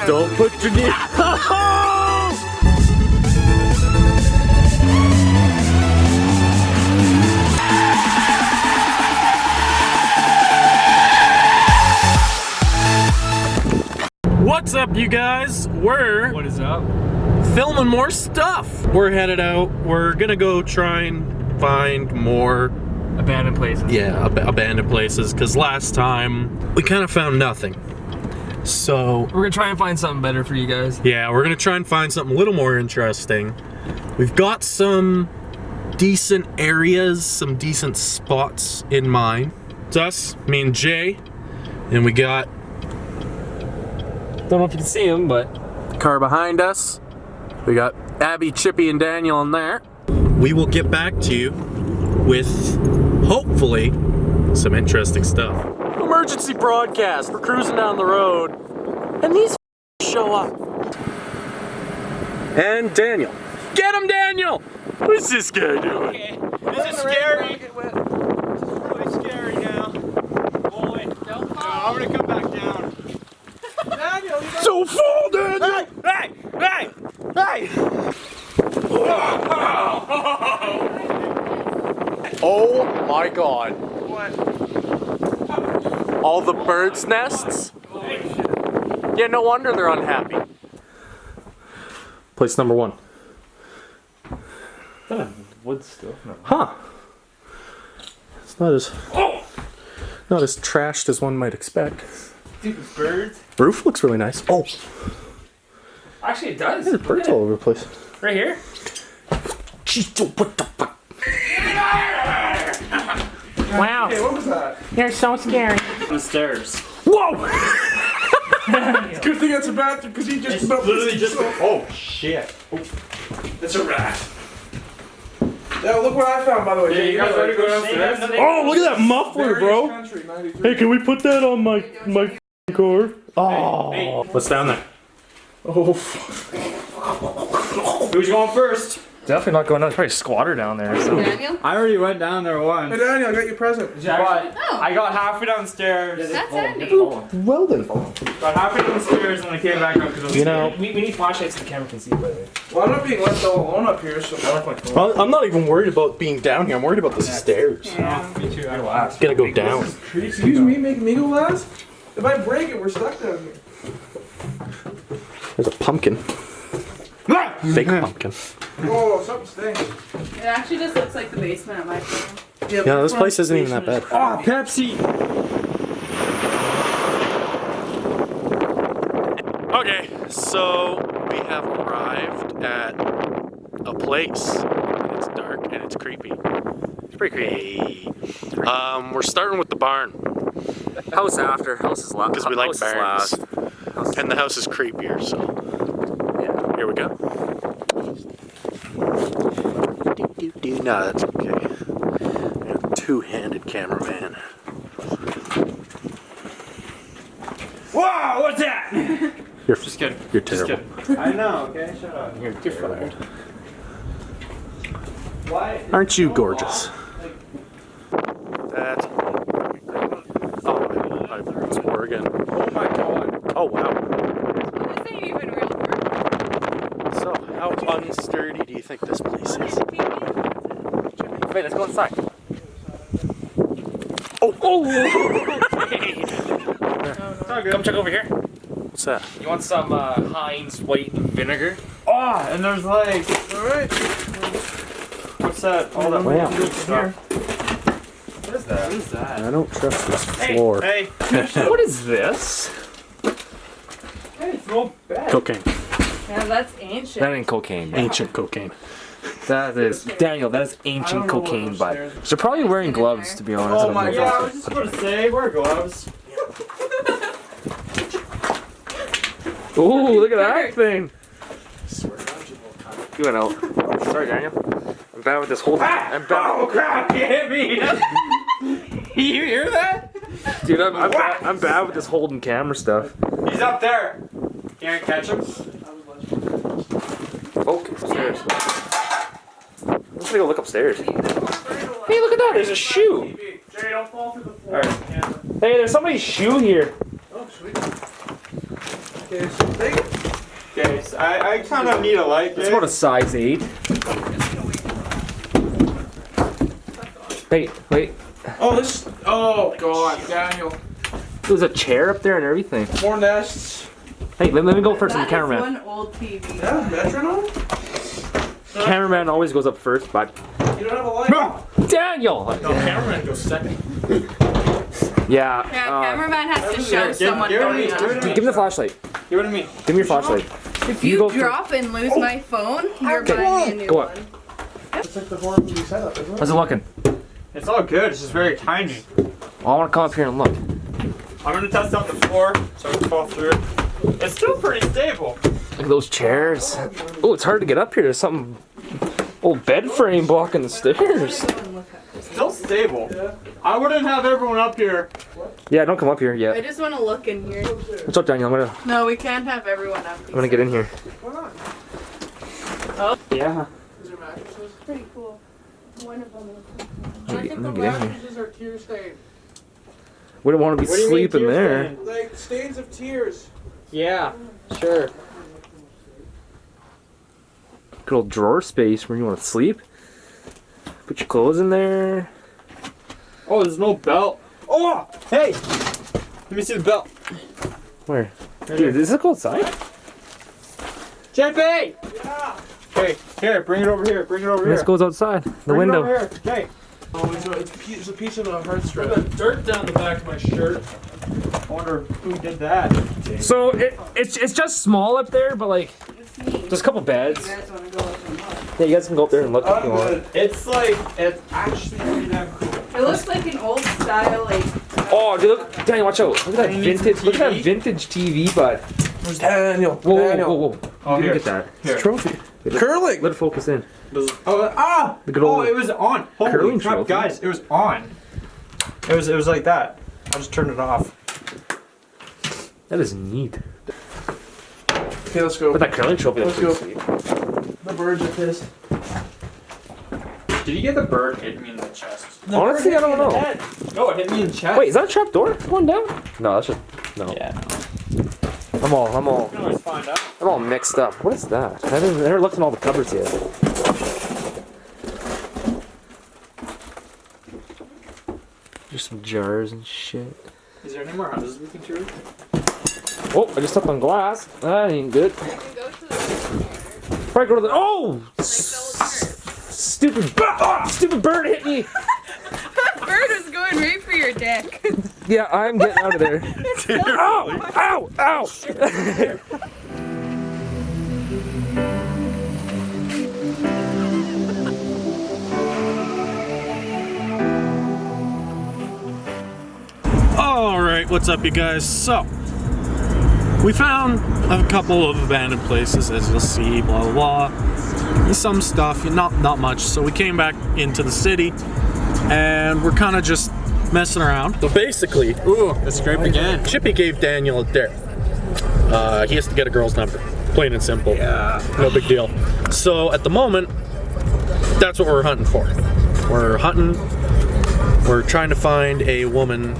Don't put your knee. What's up, you guys? What is up? Filming more stuff. We're headed out. We're gonna go try and find more Abandoned places. Yeah, abandoned places. Cause last time we kind of found nothing. So We're gonna try and find something better for you guys. yeah, we're gonna try and find something a little more interesting. We've got some decent areas, some decent spots in mind. It's us, me and Jay, and we got Don't know if you can see them, but the car behind us. We got Abby, Chippy, and Daniel in there. We will get back to you with, hopefully, some interesting stuff. Emergency broadcast. We're cruising down the road, and these show up. And Daniel. Get him, Daniel! What's this guy doing? Okay. This is scary. It's really scary now. Boy, don't fall. I'm gonna come back down. Daniel, you So full, Daniel! Hey! Hey! Hey! Oh my god. What? All the birds' nests? Yeah, no wonder they're unhappy. Place number 1. wood stuff. No. Huh. It's not as trashed as one might expect. Stupid birds. Roof looks really nice. Oh, Actually, it does. there's birds all over the place. Right here. What the fuck? Wow. Hey, what was that? You're so scary. On the stairs. Whoa! Good thing that's a bathroom because he just about Literally just. Oh shit! It's a rat. Now look what I found, by the way. Yeah, you guys ready to go downstairs? Oh, look at that muffler, bro! Country, 93. Hey, can we put that on my car? Oh, what's down there? Oh, Who's going first? Definitely not going down. There's probably a squatter down there. So. Daniel? I already went down there once. hey Daniel, I got your present. But I got halfway downstairs. That's handy. Well then. Got halfway downstairs and I came back up because You know, we need flashlights so the camera can see, by the way. Well, I'm not being left all alone up here, so. I'm not even worried about being down here. I'm worried about the stairs. Yeah. Me too. I Relax. Gotta go down. Excuse me, making me go last? If I break it, we're stuck down here. There's a pumpkin. Fake pumpkin. Oh, something stinks. It actually just looks like the basement at my farm. Yeah, this place isn't even that bad. Oh, Pepsi! Okay, so we have arrived at a place. And it's dark and it's creepy. It's pretty creepy. We're starting with the barn House after. House is last. because we like barns, and the house is creepier. So yeah, here we go. No, that's okay. You're a two-handed cameraman. Whoa, what's that? You're just kidding. You're terrible. I know, okay? Shut up. You're fired. Why? Aren't you gorgeous? That's. Oh, I swore again. Oh my god. Oh wow. This ain't even real. So, how unsturdy do you think this place is? Wait, let's go inside. Oh! Come check over here. What's that? You want some Heinz white vinegar? Oh, and there's like, Alright. what's that? All that Wow. good stuff. What is that? What is that? I don't trust this floor. Hey, What is this? hey, it's no bad. Cocaine. Yeah, that's ancient. That ain't cocaine. Ancient cocaine. That is Daniel. That is ancient know what cocaine, was but upstairs. they're probably wearing gloves, to be honest. Oh my Yeah, I was just about to say, wear gloves. Ooh, look at that thing. You went out. Sorry, Daniel. I'm bad with this whole. I'm bad. Oh crap, you hit me! You hear that? Dude, I'm bad with this holding camera stuff. He's up there. Can't catch him. Oh, upstairs. I'm just gonna go look upstairs. Hey, look at that. There's a shoe. Jay, don't fall through the floor. Alright. Hey, there's somebody's shoe here. Oh, sweet. Okay, so take I kind of need a like It's it. about a size 8. Wait. Oh god, Daniel. There's a chair up there and everything. More nests. Hey, let me go first. I'm That the is cameraman. one old TV. Yeah, metronome? Cameraman always goes up first, but You don't have a light? Daniel. No, cameraman goes second. Yeah. Cameraman has to show someone give going me- up. give me- Give me the flashlight. Give it to me. Give me your flashlight. If You you go first. drop and lose my phone, you're Okay, buying me a new go up. one. It's like the horror movie setup, isn't it? How's it looking? It's all good. It's just very tiny. I want to come up here and look. I'm gonna test out the floor so I can fall through it. It's still pretty stable. Look at those chairs. Oh, it's hard to get up here. There's some old bed frame blocking the stairs. Still stable. I wouldn't have everyone up here. Yeah, don't come up here I yet. just want to look in here. What's up, Daniel? I'm No, we can't have everyone up. gonna get in here. Oh. Yeah. Is there mattresses? Pretty cool. One of them. Check if I'm the gonna get in here. mattresses are tear stained. We don't want to be What do you mean sleeping tear there. stained? Like stains of tears. Yeah, sure. Good old drawer space where you want to sleep. Put your clothes in there. Oh, there's no belt. Oh, hey! Let me see the belt. Where? Dude, does it go outside? JP! Yeah. Okay, here, bring it over here. Bring it over This here. goes outside. The Bring window. it over here. Okay. Oh, it's a piece of a heart strap. Dirt down the back of my shirt. I wonder who did that. So it's just small up there, but like It's neat. just a couple beds. You guys want to go up and look? Yeah, you guys can go up there and look if you want. It's like, it's actually pretty damn cool. It looks like an old style, like. Oh, dude, look, Daniel, watch out! Look at that You need some vintage. Look at that TV? vintage TV, but Where's Daniel? whoa, Daniel. whoa, whoa! Oh, You here. didn't get that. Here. It's a trophy. Curling. Let it focus in. Oh, The good old it was on. Holy curling crap, trophy. guys, it was on. It was like that. I just turned it off. That is neat. Okay, let's go. But that curling trophy, that's Let's pretty go. sweet. The birds are pissed. Did you get the bird hit me in the chest? Honestly, I don't know. No, it hit me in the chest. Wait, is that a trap door going down? No, that's just no. Yeah. I'm all You can always find out. I'm all mixed up. What is that? I never looked in all the cupboards yet. There's some jars and shit. Is there any more houses we can tour? Oh, I just stepped on glass. That ain't good. You can go to the. Probably go to the. Oh! Stupid bird hit me. That bird is going right for your dick. Yeah, I'm getting out of there. Ow! Ow! Ow! Alright, what's up you guys? So, we found a couple of abandoned places, as you'll see, blah blah blah. Some stuff, not much. So we came back into the city, and we're kind of just messing around. So basically, Ooh, it's scraped again. Chippy gave Daniel a dare. He has to get a girl's number. Plain and simple. Yeah. No big deal. So at the moment, that's what we're hunting for. We're trying to find a woman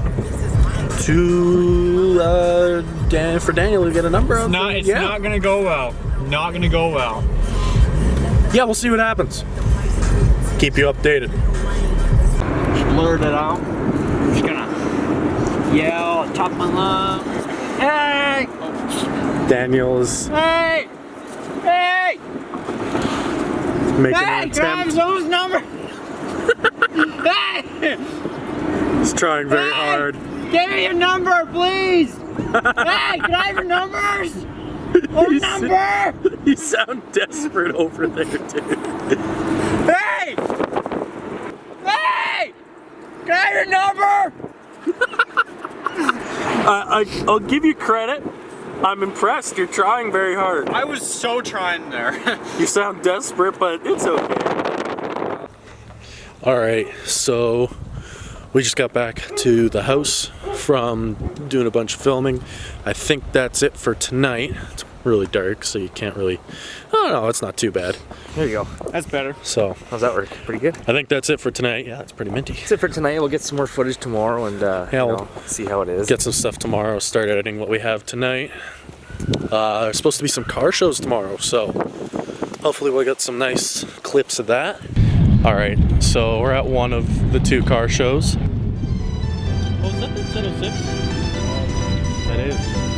to for Daniel to get a number of. It's not gonna go well. Not gonna go well. Yeah, we'll see what happens. Keep you updated. Blurt it out. I'm just gonna yell at the top of my lungs. Hey! Daniel's Hey! Hey! making Hey! an Can I have attempt. someone's number? Hey! He's trying very hard. Give me your number, please! Hey! Can I have your numbers? What You number? You sound desperate over there, dude. Hey! Hey! Can I have your number? I'll give you credit. I'm impressed. You're trying very hard. I was so trying there. You sound desperate, but it's okay. Alright, so we just got back to the house from doing a bunch of filming. I think that's it for tonight. It's really dark, so you can't really... Oh no, it's not too bad. There you go. That's better. So, How's that work? Pretty good. I think that's it for tonight. Yeah, it's pretty minty. That's it for tonight. We'll get some more footage tomorrow and Yeah, we'll see how it is. Get some stuff tomorrow, start editing what we have tonight. There's supposed to be some car shows tomorrow, so hopefully we'll get some nice clips of that. All right, so we're at one of the 2 car shows. Oh, is that the 706? That is.